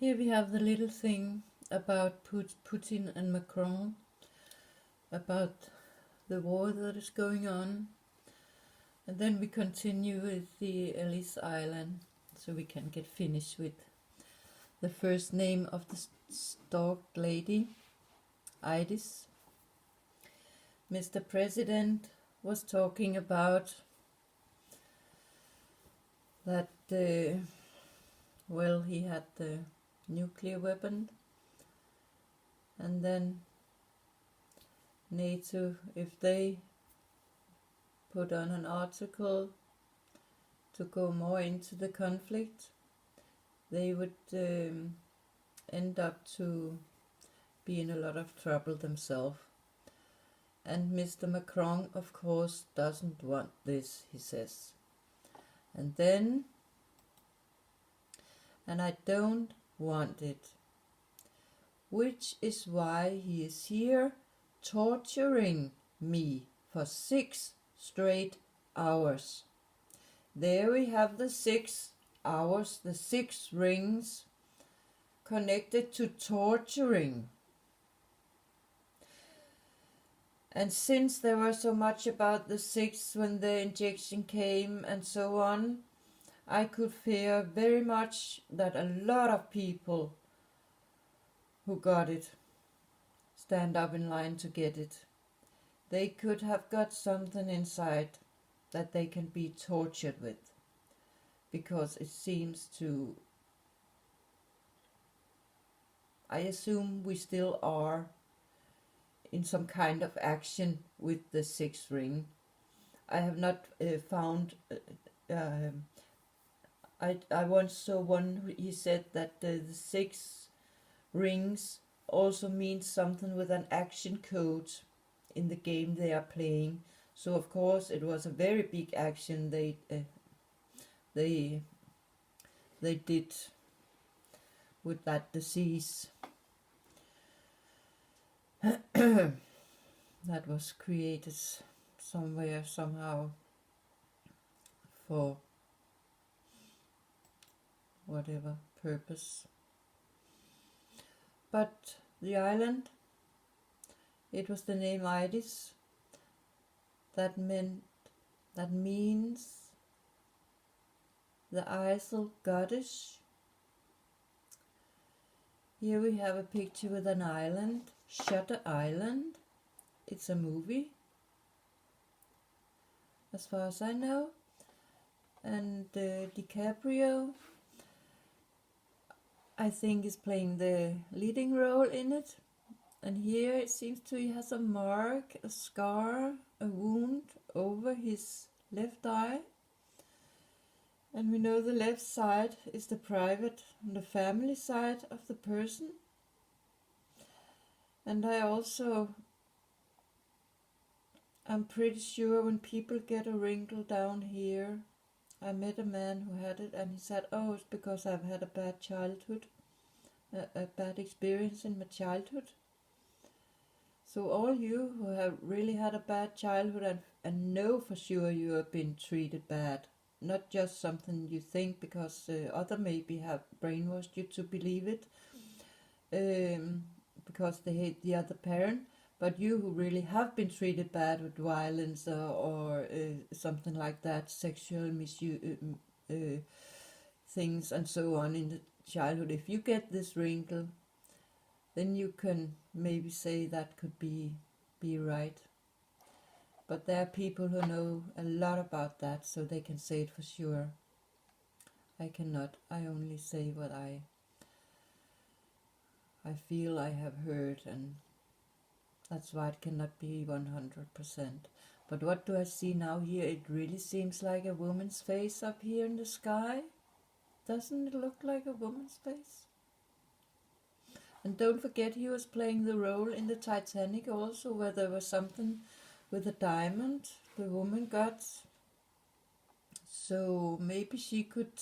Here we have the little thing about Putin and Macron, about the war that is going on. And then we continue with the Ellis Island, so we can get finished with the first name of the stalked lady, Idis. Mr. President was talking about that, he had the nuclear weapon, and then NATO, if they put on an article to go more into the conflict, they would end up to be in a lot of trouble themselves. And Mr. Macron, of course, doesn't want this, he says. And then, and I don't want it, which is why he is here torturing me for 6 straight hours. There we have the 6 hours, the 6 rings connected to torturing. And since there was so much about the 6 when the injection came and so on, I could fear very much that a lot of people who got it stand up in line to get it. They could have got something inside that they can be tortured with, because it seems to, I assume we still are in some kind of action with the 6th ring. I have not found, I once saw one, he said that the 6 rings also means something with an action code in the game they are playing. So of course it was a very big action they did with that disease that was created somewhere, somehow, for whatever purpose. But the island, it was the name Idis. That means the Isle goddess. Here we have a picture with an island, Shutter Island. It's a movie, as far as I know. And DiCaprio, I think, is playing the leading role in it. And here it seems to he has a mark, a scar, a wound over his left eye. And we know the left side is the private and the family side of the person. And I'm pretty sure when people get a wrinkle down here, I met a man who had it and he said, oh, it's because I've had a bad childhood, a bad experience in my childhood. So all you who have really had a bad childhood and know for sure you have been treated bad, not just something you think because other maybe have brainwashed you to believe it, because they hate the other parent, but you who really have been treated bad with violence or something like that, sexual misuse, things and so on in the childhood, if you get this wrinkle, then you can maybe say that could be right. But there are people who know a lot about that, so they can say it for sure. I cannot. I only say what I feel I have heard, and that's why it cannot be 100%. But what do I see now here? It really seems like a woman's face up here in the sky. Doesn't it look like a woman's face? And don't forget he was playing the role in the Titanic also, where there was something with a diamond the woman got. So maybe she could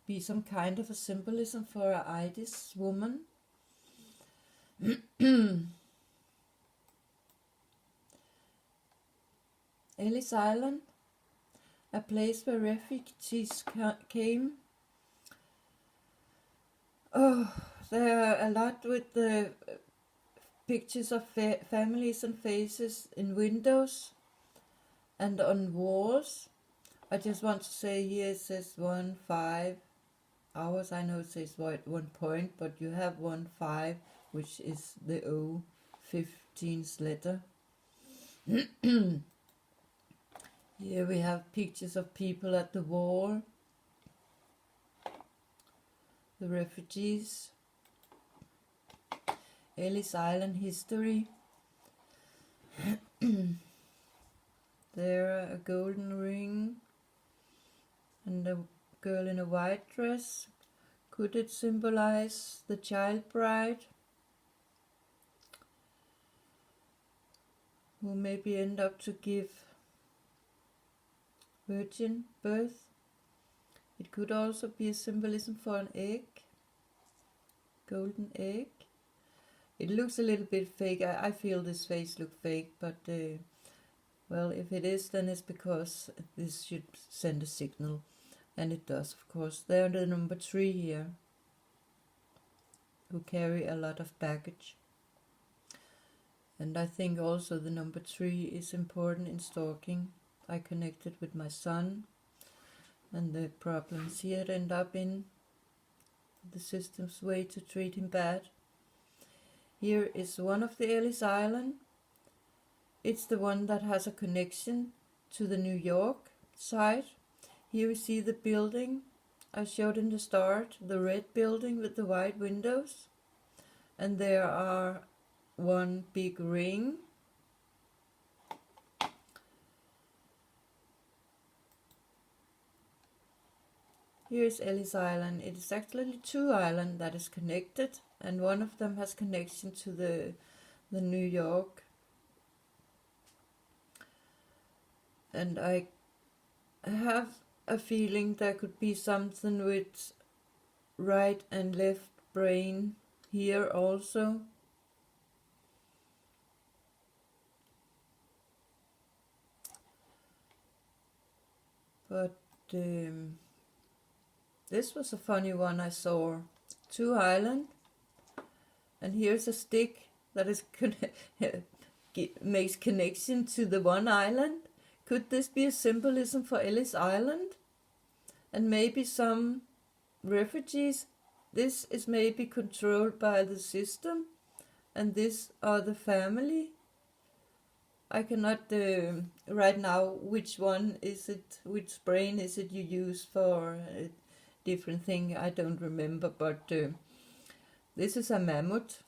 be some kind of a symbolism for a Idis woman. Ellis Island, a place where refugees came Oh, there are a lot with the pictures of families and faces in windows and on walls. I just want to say here it says 1 5 hours. I know it says 1 point, but you have 1 5, which is the O15's letter. Here we have pictures of people at the wall, the refugees, Ellis Island history. There, a golden ring and a girl in a white dress. Could it symbolize the child bride who maybe end up to give virgin birth? It could also be a symbolism for an egg, golden egg. It looks a little bit fake. I feel this face look fake, but well, if it is, then it's because this should send a signal, and it does, of course. They're the number 3 here, who carry a lot of baggage. And I think also the number 3 is important in stalking. I connected with my son and the problems he had ended up in, the system's way to treat him bad. Here is one of the Ellis Island. It's the one that has a connection to the New York side. Here we see the building I showed in the start, the red building with the white windows. And there are one big ring. Here is Ellis Island. It is actually 2 islands that is connected, and one of them has connection to the New York. And I have a feeling there could be something with right and left brain here also. But this was a funny one I saw. 2 islands, and here's a stick that is makes connection to the one island. Could this be a symbolism for Ellis Island? And maybe some refugees? This is maybe controlled by the system, and this are the family. I cannot right now which one is it, which brain is it you use for a different thing. I don't remember, but this is a mammoth.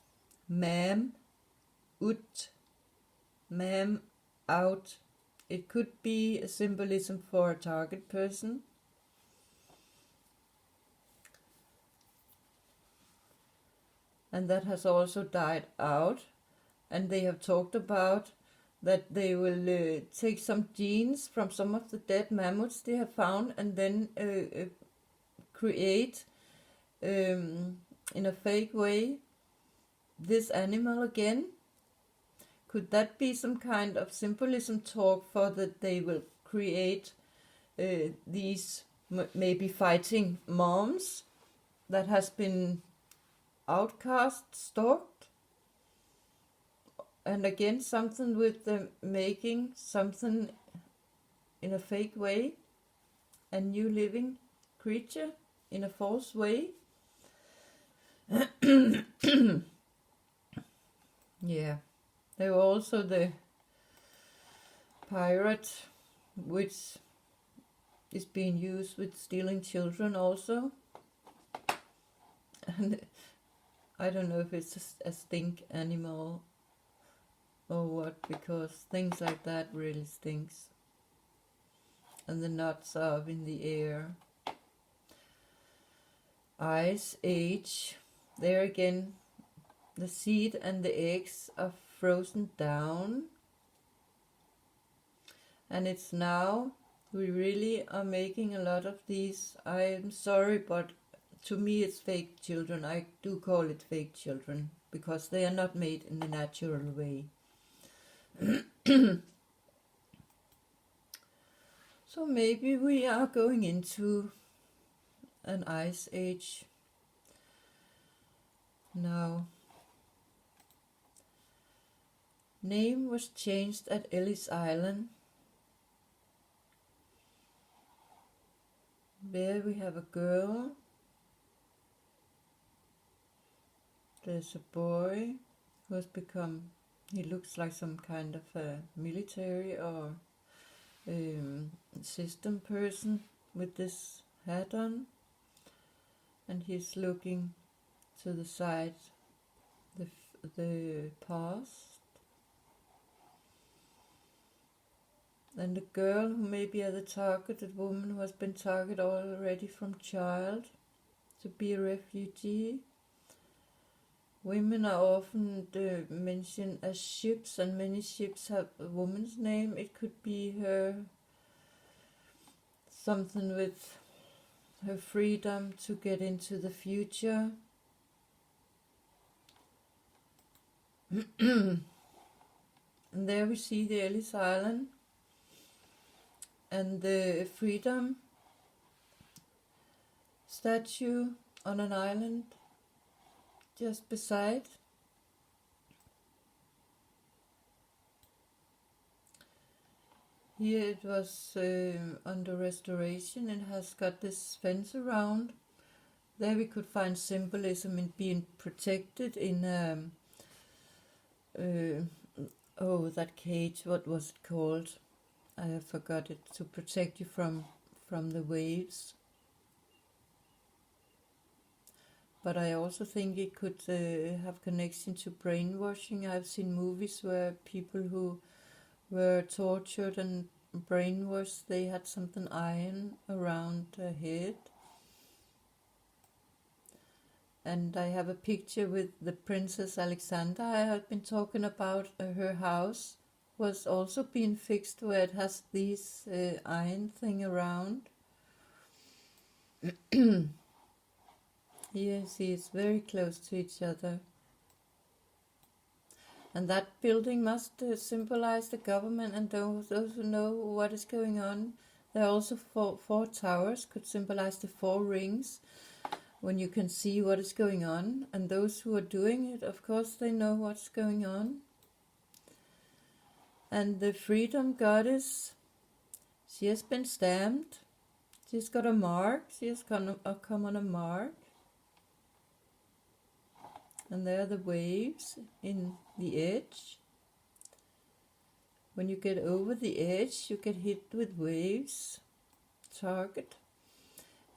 Mam, ut, mam, out. It could be a symbolism for a target person. And that has also died out. And they have talked about that they will take some genes from some of the dead mammoths they have found and then create in a fake way this animal again. Could that be some kind of symbolism talk for that they will create these maybe fighting moms that has been outcast, stalked? And again, something with the making something in a fake way, a new living creature in a false way. Yeah. There were also the pirate, which is being used with stealing children also. And I don't know if it's a stink animal or what, because things like that really stinks. And the nuts are up in the air. Ice age. There again, the seed and the eggs are frozen down. And it's now, we really are making a lot of these. I am sorry, but to me it's fake children. I do call it fake children, because they are not made in the natural way. So maybe we are going into an ice age. Now, name was changed at Ellis Island. There we have a girl. There's a boy who has become, he looks like some kind of a military or system person with this hat on, and he's looking to the side, the past. And the girl who may be the targeted woman who has been targeted already from child to be a refugee. Women are often mentioned as ships, and many ships have a woman's name. It could be her, something with her freedom to get into the future. And there we see the Ellis Island and the freedom statue on an island just beside. Here it was under restoration. It has got this fence around. There we could find symbolism in being protected in that cage, what was it called? I have forgot it. To protect you from the waves. But I also think it could have connection to brainwashing. I've seen movies where people who were tortured and brainwashed, they had something iron around their head. And I have a picture with the Princess Alexandra I have been talking about. Her house was also being fixed where it has these iron thing around. Here you see it's very close to each other. And that building must symbolize the government and those who know what is going on. There are also four towers, could symbolize the 4 rings, when you can see what is going on. And those who are doing it, of course, they know what's going on. And the freedom goddess, she has been stamped. She's got a mark. She has come on a mark. And there are the waves in the edge. When you get over the edge, you get hit with waves. Target.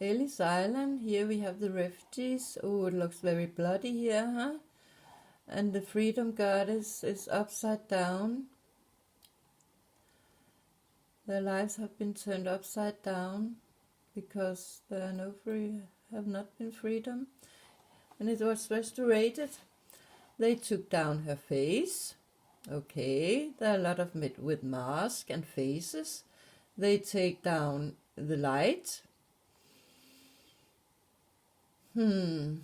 Ellis Island, here we have the refugees. Oh, it looks very bloody here, huh? And the freedom goddess is upside down. Their lives have been turned upside down because there are have not been freedom. When it was restored, they took down her face. Okay, there are a lot of with masks and faces. They take down the light. And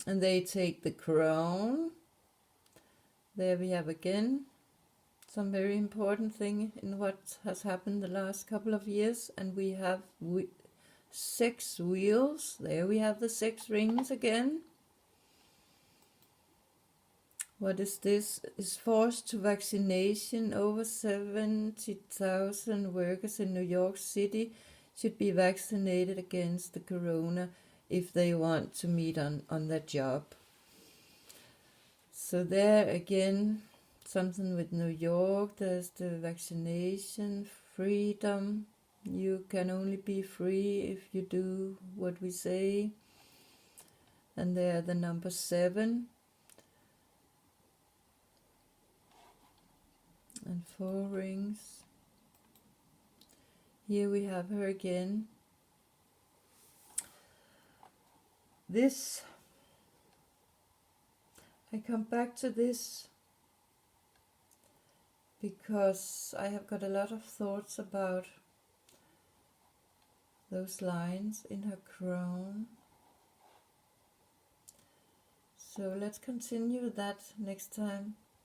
they take the crown. There we have again some very important thing in what has happened the last couple of years. And we have 6 wheels. There we have the 6 rings again. What is this? Is forced to vaccination. Over 70,000 workers in New York City should be vaccinated against the corona if they want to meet on their job. So there again, something with New York. There's the vaccination, freedom. You can only be free if you do what we say. And there the number 7. And 4 rings. Here we have her again. This, I come back to this because I have got a lot of thoughts about those lines in her crown. So let's continue that next time.